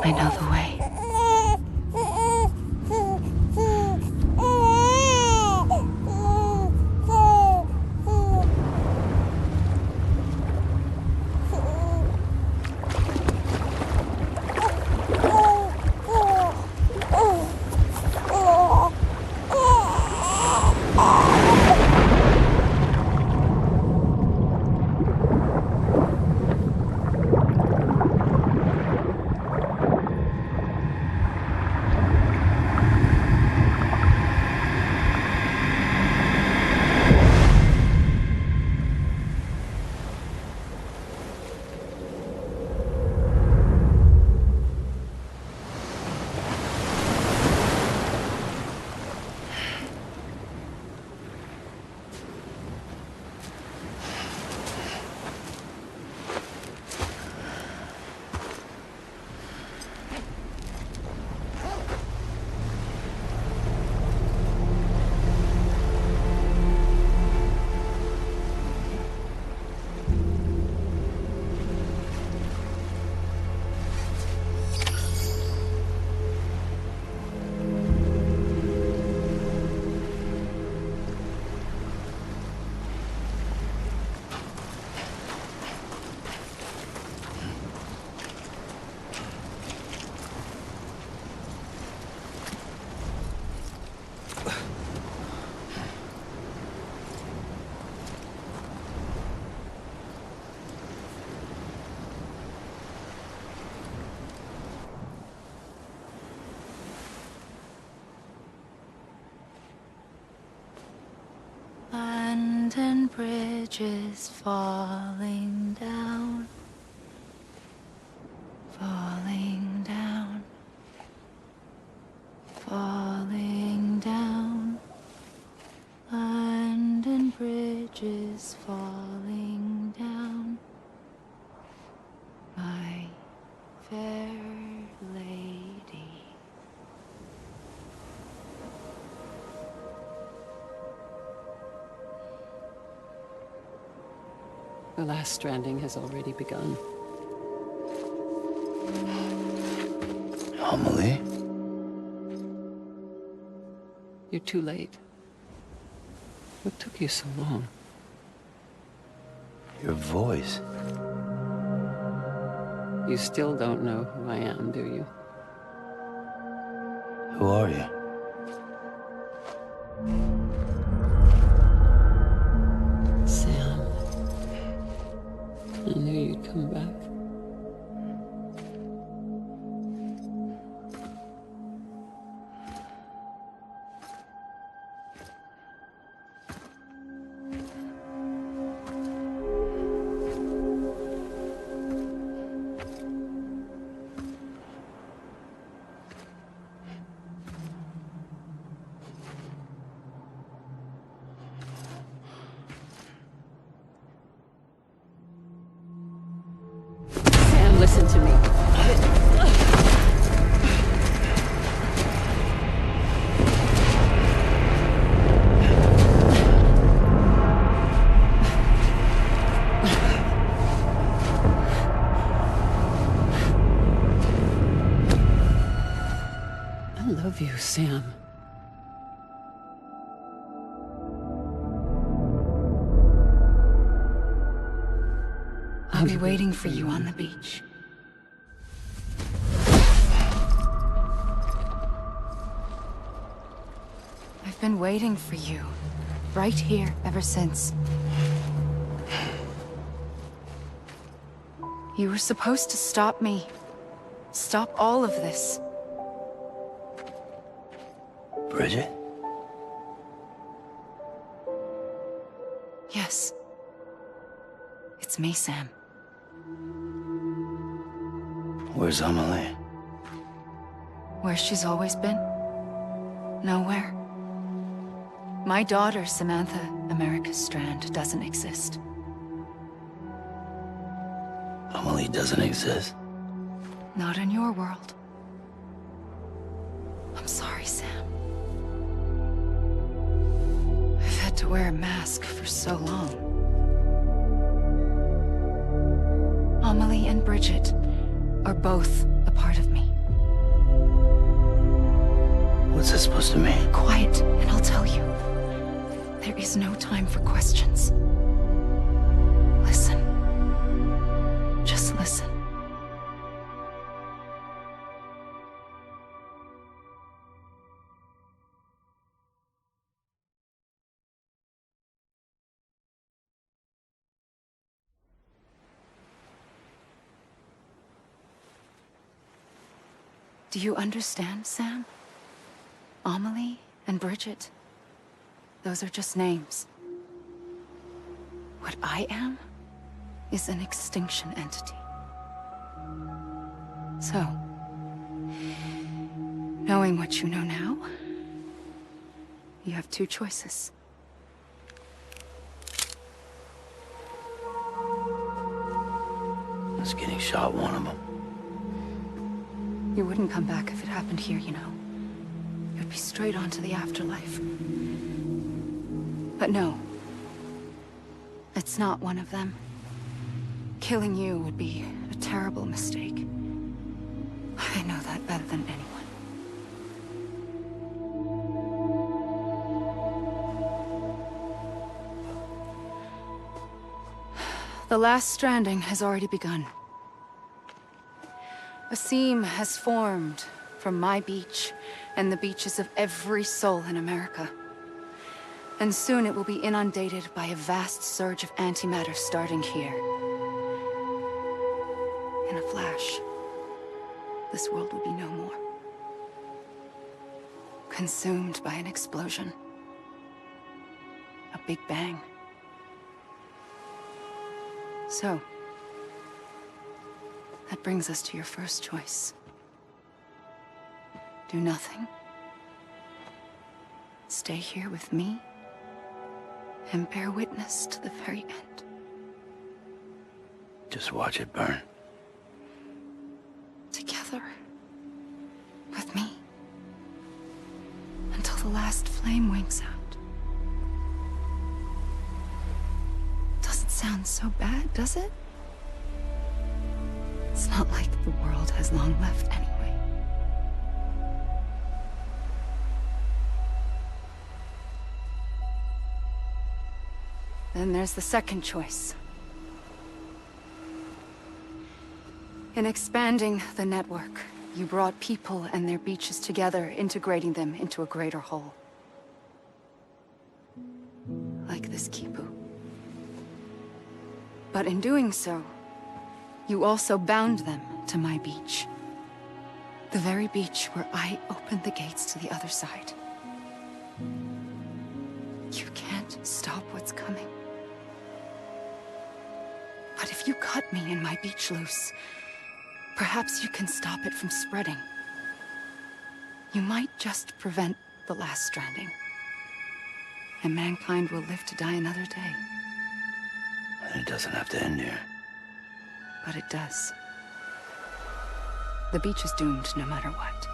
I know the way. And bridges falling down, falling down, falling down, and bridges falling down, my fair lady. The last stranding has already begun. Amelie? You're too late. What took you so long? Your voice. You still don't know who I am, do you? Who are you? Sam. I knew you'd come back. Listen to me. I love you, Sam. I'll be waiting for you on the beach. I've been waiting for you, right here, ever since. You were supposed to stop me. Stop all of this. Bridget? Yes. It's me, Sam. Where's Amelie? Where she's always been. Nowhere. My daughter, Samantha America Strand, doesn't exist. Amelie doesn't exist. Not in your world. I'm sorry, Sam. I've had to wear a mask for so long. Amelie and Bridget are both a part of me. What's this supposed to mean? Quiet, and I'll tell you. There is no time for questions. Listen. Just listen. Do you understand, Sam? Amelie and Bridget, those are just names. What I am is an extinction entity. So, knowing what you know now, you have two choices. Was getting shot one of them. You wouldn't come back if it happened here, you know. You'd be straight on to the afterlife. But no. It's not one of them. Killing you would be a terrible mistake. I know that better than anyone. The last stranding has already begun. A seam has formed from my beach and the beaches of every soul in America. And soon it will be inundated by a vast surge of antimatter starting here. In a flash, this world will be no more. Consumed by an explosion. A big bang. So, that brings us to your first choice. Do nothing. Stay here with me and bear witness to the very end. Just watch it burn. Together. With me. Until the last flame winks out. Doesn't sound so bad, does it? It's not like the world has long left anyway. Then there's the second choice. In expanding the network, you brought people and their beaches together, integrating them into a greater whole. Like this Kipu. But in doing so, you also bound them to my beach. The very beach where I opened the gates to the other side. You can't stop what's coming. But if you cut me and my beach loose, perhaps you can stop it from spreading. You might just prevent the last stranding. And mankind will live to die another day. And it doesn't have to end here. But it does. The beach is doomed no matter what.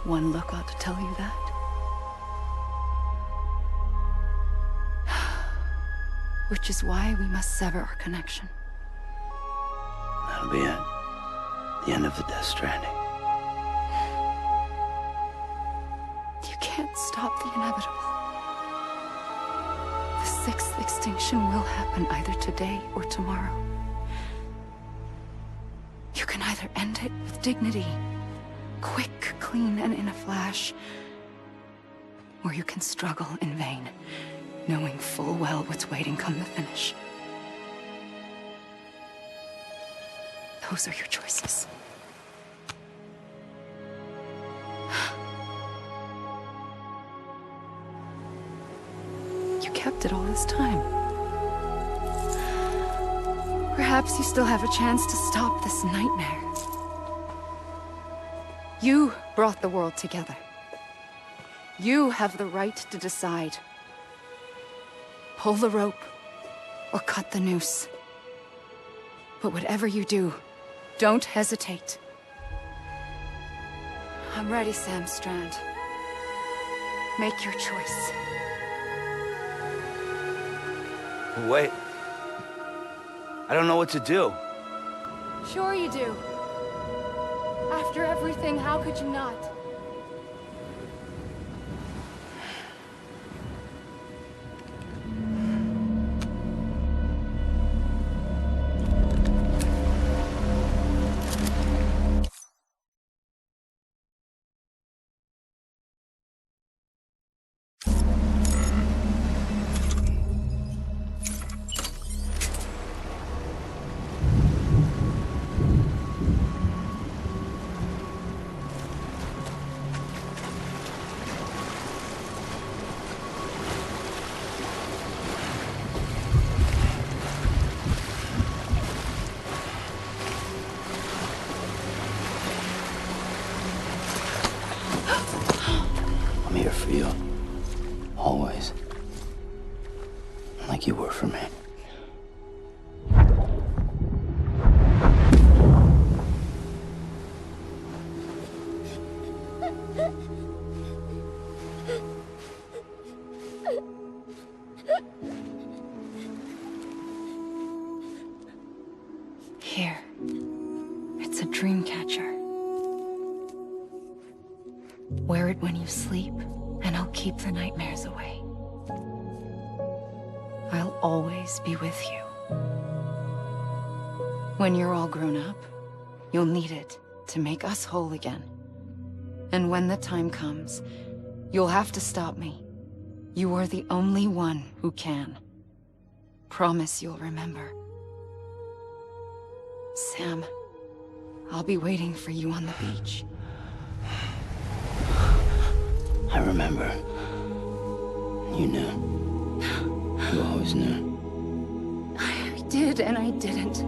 One look ought to tell you that. Which is why we must sever our connection. That'll be it. The end of the Death Stranding. You can't stop the inevitable. The sixth extinction will happen either today or tomorrow. You can either end it with dignity, quick, clean, and in a flash, or you can struggle in vain, knowing full well what's waiting come the finish. Those are your choices. You kept it all this time. Perhaps you still have a chance to stop this nightmare. You brought the world together. You have the right to decide. Pull the rope, or cut the noose. But whatever you do, don't hesitate. I'm ready, Sam Strand. Make your choice. Wait. I don't know what to do. Sure you do. After everything, how could you not? for you. Always. Like you were for me. Here. It's a dream catcher. Wear it when you sleep, and I'll keep the nightmares away. I'll always be with you. When you're all grown up, you'll need it to make us whole again. And when the time comes, you'll have to stop me. You are the only one who can. Promise you'll remember. Sam, I'll be waiting for you on the beach. I remember. You knew. You always knew. I did and I didn't.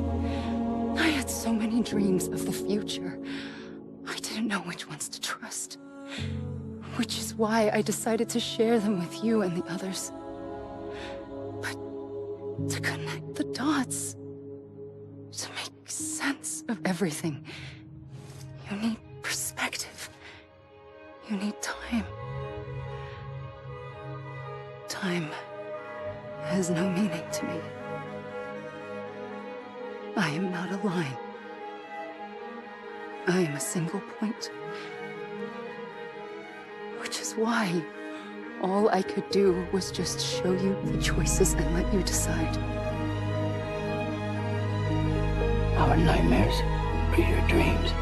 I had so many dreams of the future. I didn't know which ones to trust. Which is why I decided to share them with you and the others. But to connect the dots, to make sense of everything, you need perspective. You need time. Time has no meaning to me. I am not a line. I am a single point. Which is why all I could do was just show you the choices and let you decide. Our nightmares are your dreams.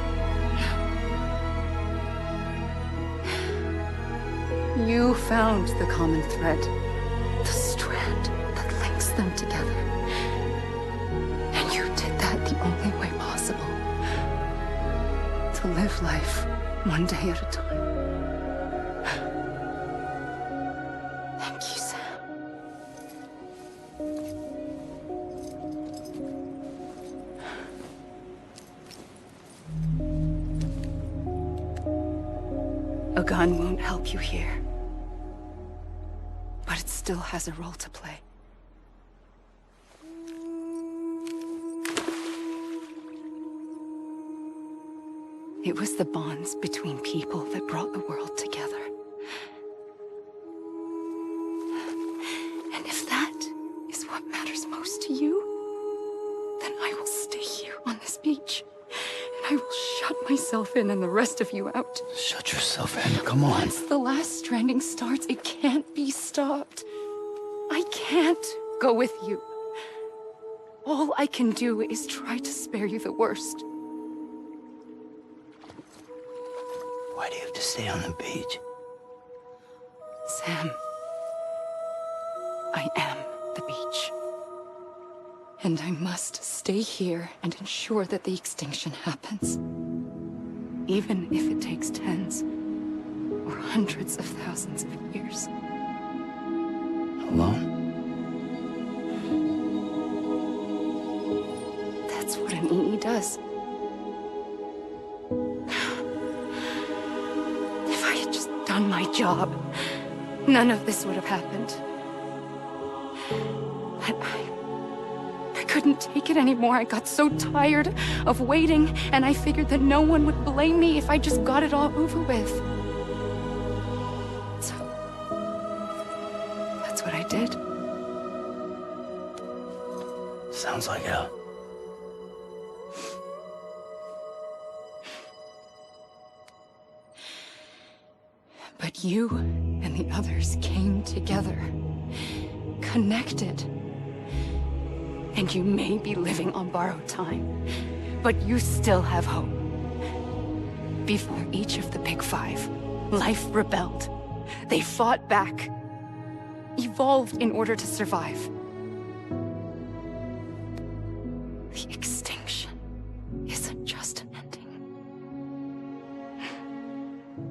You found the common thread, the strand that links them together. And you did that the only way possible. To live life one day at a time. Thank you, Sam. A gun won't help you here. But it still has a role to play. It was the bonds between people that brought the world together. And if that is what matters most to you, then I will stay here on this beach. And I will shut myself in and the rest of you out. Shut yourself in, come on. Once the last stranding starts, it can't be stopped. I can't go with you. All I can do is try to spare you the worst. Why do you have to stay on the beach? Sam, I am the beach. And I must stay here and ensure that the extinction happens. Even if it takes tens or hundreds of thousands of years. Alone? That's what an EE does. If I had just done my job, none of this would have happened. But I couldn't take it anymore. I got so tired of waiting, and I figured that no one would blame me if I just got it all over with. So, that's what I did. Sounds like hell. But you and the others came together, connected. And you may be living on borrowed time, but you still have hope. Before each of the Big Five, life rebelled. They fought back, evolved in order to survive. The extinction isn't just an ending.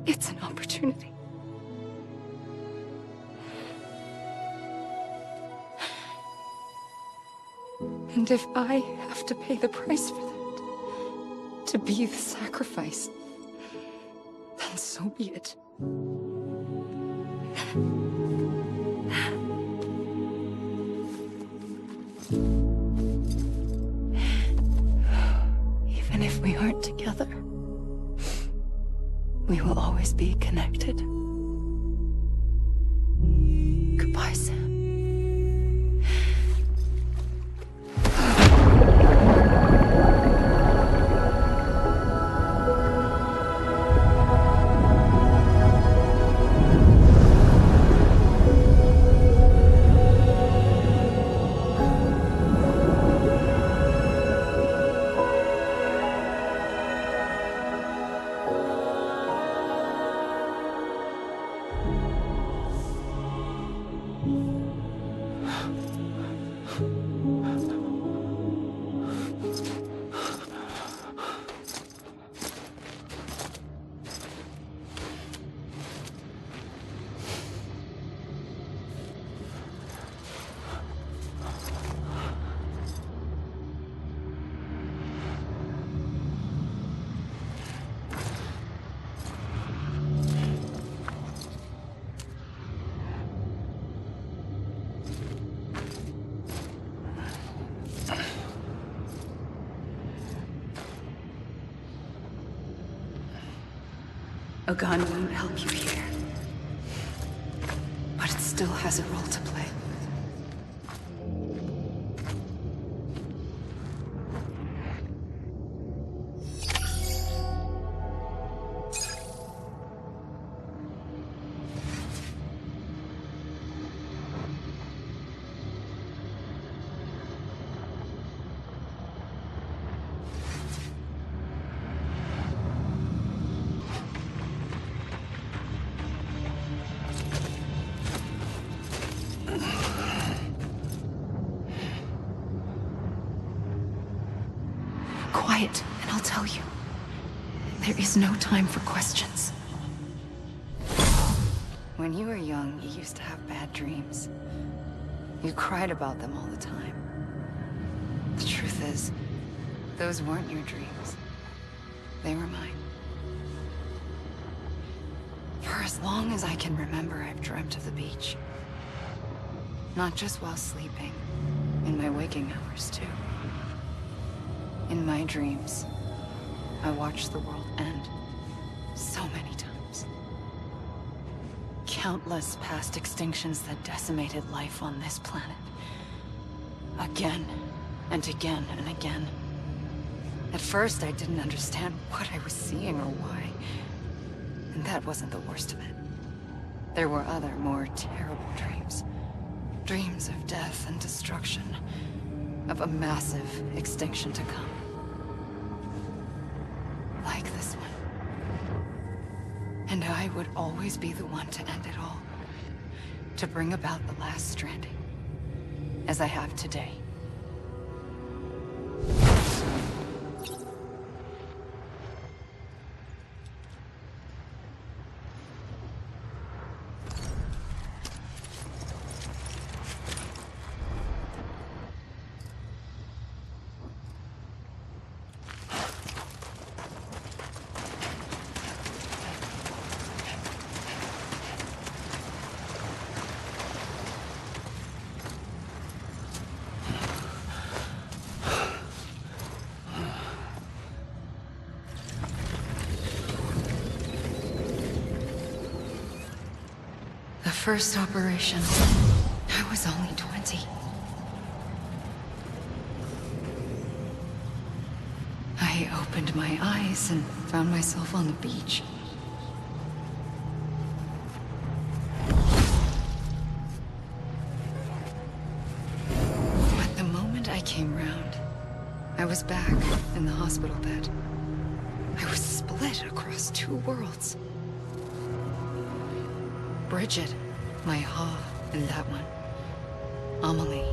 It's an opportunity. And if I have to pay the price for that, to be the sacrifice, then so be it. together. We will always be connected. Goodbye, Sam. A gun won't help you here, but it still has a role to play. Quiet, and I'll tell you. There is no time for questions. When you were young, you used to have bad dreams. You cried about them all the time. The truth is, those weren't your dreams. They were mine. For as long as I can remember, I've dreamt of the beach. Not just while sleeping, in my waking hours, too. In my dreams, I watched the world end so many times. Countless past extinctions that decimated life on this planet. Again, and again, and again. At first, I didn't understand what I was seeing or why. And that wasn't the worst of it. There were other, more terrible dreams. Dreams of death and destruction. Of a massive extinction to come. Like this one. And I would always be the one to end it all. To bring about the last stranding. As I have today. The first operation, I was only 20. I opened my eyes and found myself on the beach. But the moment I came round, I was back in the hospital bed. I was split across two worlds. Bridget, my Ha in that one. Amelie,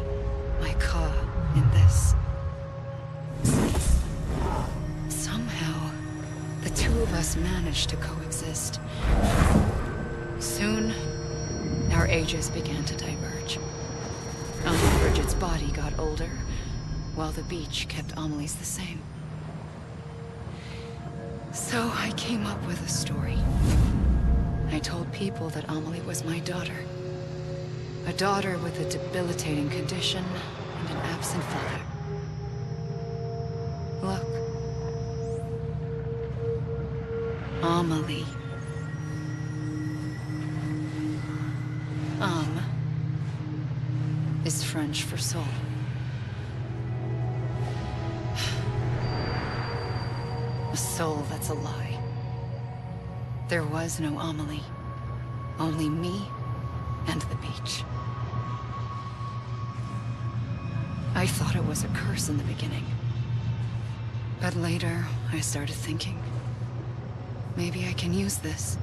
my Ka in this. Somehow, the two of us managed to coexist. Soon, our ages began to diverge. Bridget's body got older, while the beach kept Amelie's the same. So I came up with a story. I told people that Amelie was my daughter. A daughter with a debilitating condition and an absent father. Look. Amelie. Is French for soul. A soul that's a lie. There was no Amelie. Only me and the beach. I thought it was a curse in the beginning. But later, I started thinking, maybe I can use this.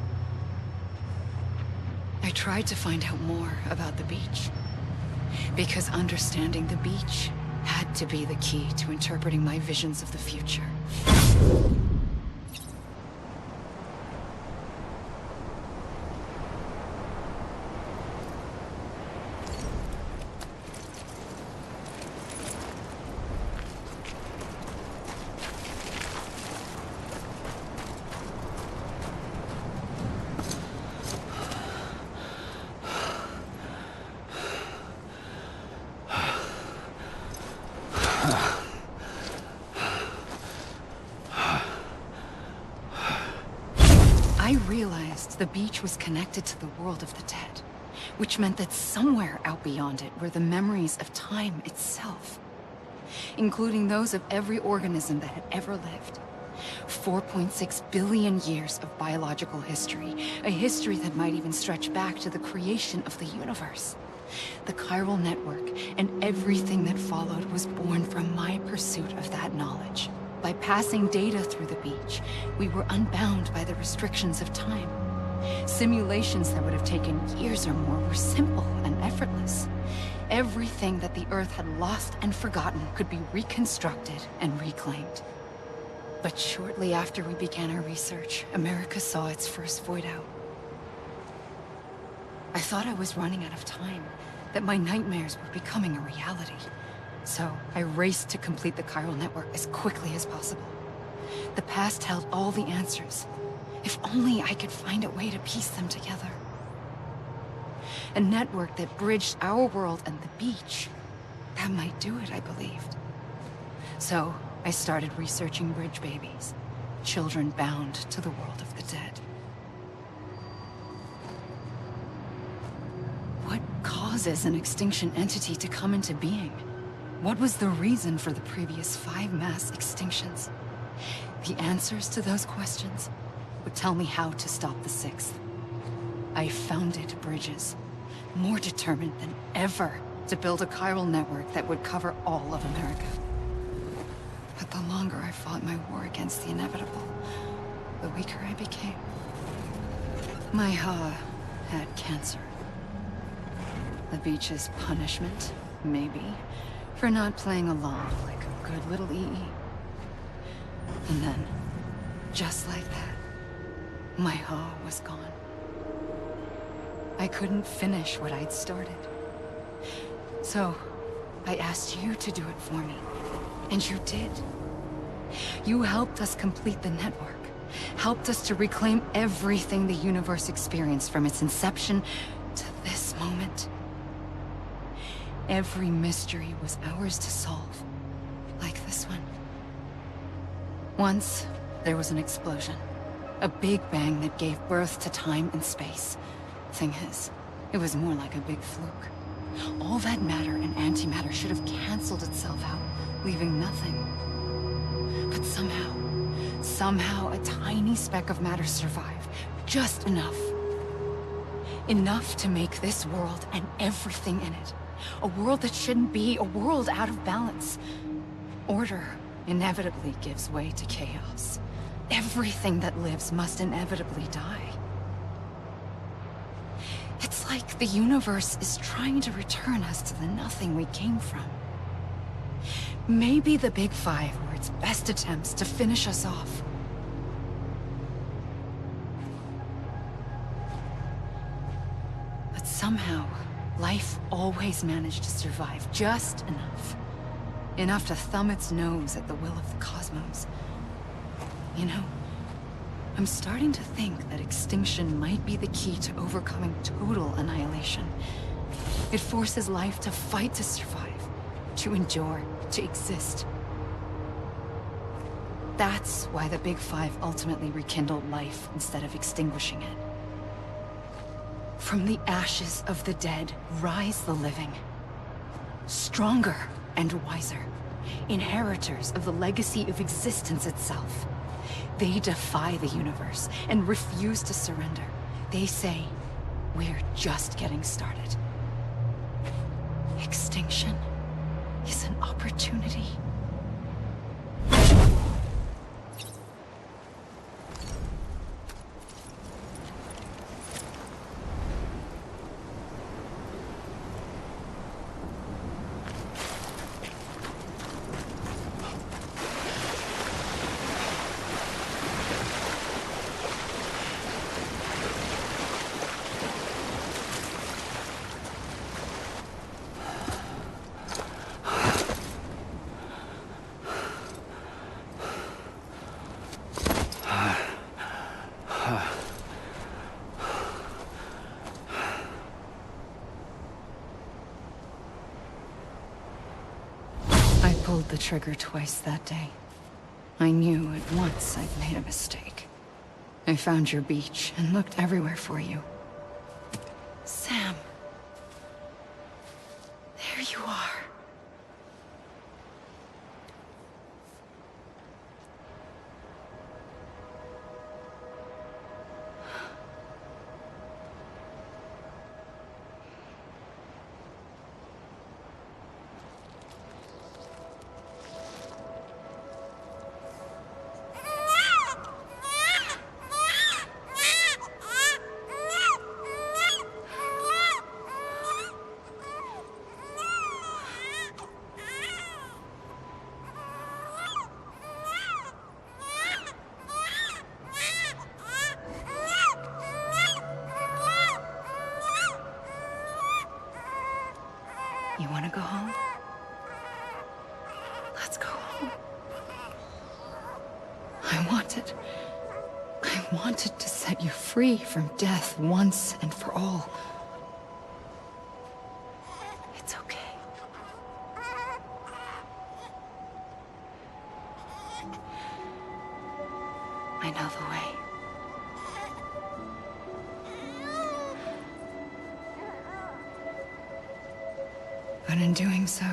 I tried to find out more about the beach. Because understanding the beach had to be the key to interpreting my visions of the future. I realized the beach was connected to the world of the dead, which meant that somewhere out beyond it were the memories of time itself, including those of every organism that had ever lived. 4.6 billion years of biological history, a history that might even stretch back to the creation of the universe. The chiral network and everything that followed was born from my pursuit of that knowledge. By passing data through the beach, we were unbound by the restrictions of time. Simulations that would have taken years or more were simple and effortless. Everything that the Earth had lost and forgotten could be reconstructed and reclaimed. But shortly after we began our research, America saw its first void out. I thought I was running out of time, that my nightmares were becoming a reality. So I raced to complete the chiral network as quickly as possible. The past held all the answers. If only I could find a way to piece them together. A network that bridged our world and the beach. That might do it, I believed. So I started researching bridge babies, children bound to the world of the dead. What causes an extinction entity to come into being? What was the reason for the previous 5 mass extinctions? The answers to those questions would tell me how to stop the 6th. I founded bridges, more determined than ever to build a chiral network that would cover all of America. But the longer I fought my war against the inevitable, the weaker I became. My Ha had cancer. The beach's punishment, maybe, for not playing along like a good little EE. And then, just like that, my Ha was gone. I couldn't finish what I'd started. So, I asked you to do it for me. And you did. You helped us complete the network. Helped us to reclaim everything the universe experienced from its inception to this moment. Every mystery was ours to solve, like this one. Once, there was an explosion. A big bang that gave birth to time and space. Thing is, it was more like a big fluke. All that matter and antimatter should have canceled itself out, leaving nothing. But somehow a tiny speck of matter survived. Just enough. Enough to make this world and everything in it. A world that shouldn't be, a world out of balance. Order inevitably gives way to chaos. Everything that lives must inevitably die. It's like the universe is trying to return us to the nothing we came from. Maybe the Big Five were its best attempts to finish us off. But somehow, life always managed to survive just enough. Enough to thumb its nose at the will of the cosmos. You know, I'm starting to think that extinction might be the key to overcoming total annihilation. It forces life to fight to survive, to endure, to exist. That's why the Big Five ultimately rekindled life instead of extinguishing it. From the ashes of the dead rise the living. Stronger and wiser. Inheritors of the legacy of existence itself. They defy the universe and refuse to surrender. They say, we're just getting started. Extinction is an opportunity. I pulled the trigger twice that day. I knew at once I'd made a mistake. I found your beach and looked everywhere for you. Sam. There you are. You want to go home? Let's go home. I wanted to set you free from death once and for all. It's okay. I know the way. But in doing so,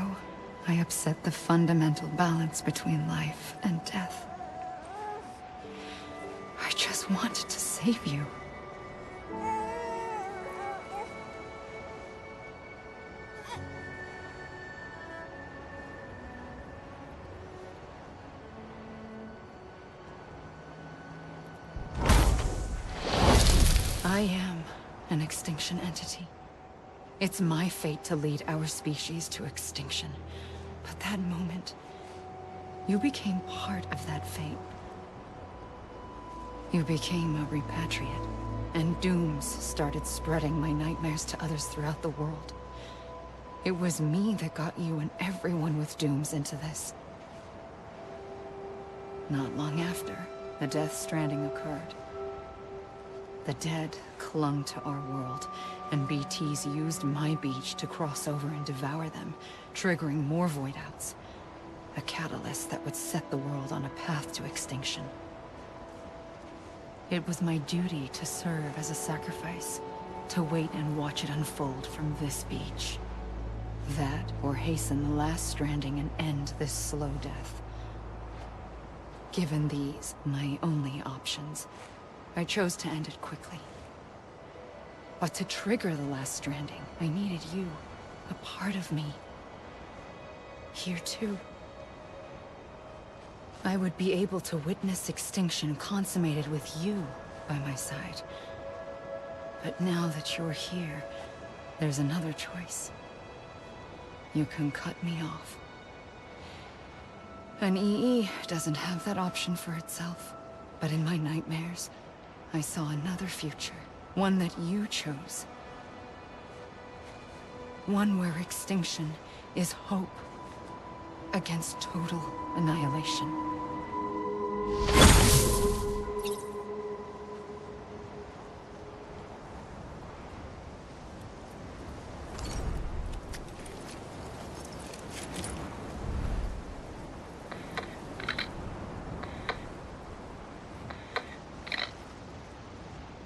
I upset the fundamental balance between life and death. I just wanted to save you. I am an extinction entity. It's my fate to lead our species to extinction. But that moment, you became part of that fate. You became a repatriate, and dooms started spreading my nightmares to others throughout the world. It was me that got you and everyone with dooms into this. Not long after, the Death Stranding occurred. The dead clung to our world, and BTs used my beach to cross over and devour them, triggering more void outs. A catalyst that would set the world on a path to extinction. It was my duty to serve as a sacrifice, to wait and watch it unfold from this beach. That, or hasten the last stranding and end this slow death. Given these, my only options, I chose to end it quickly. But to trigger the last stranding, I needed you, a part of me. Here too. I would be able to witness extinction consummated with you by my side. But now that you're here, there's another choice. You can cut me off. An EE doesn't have that option for itself. But in my nightmares, I saw another future. One that you chose. One where extinction is hope against total annihilation.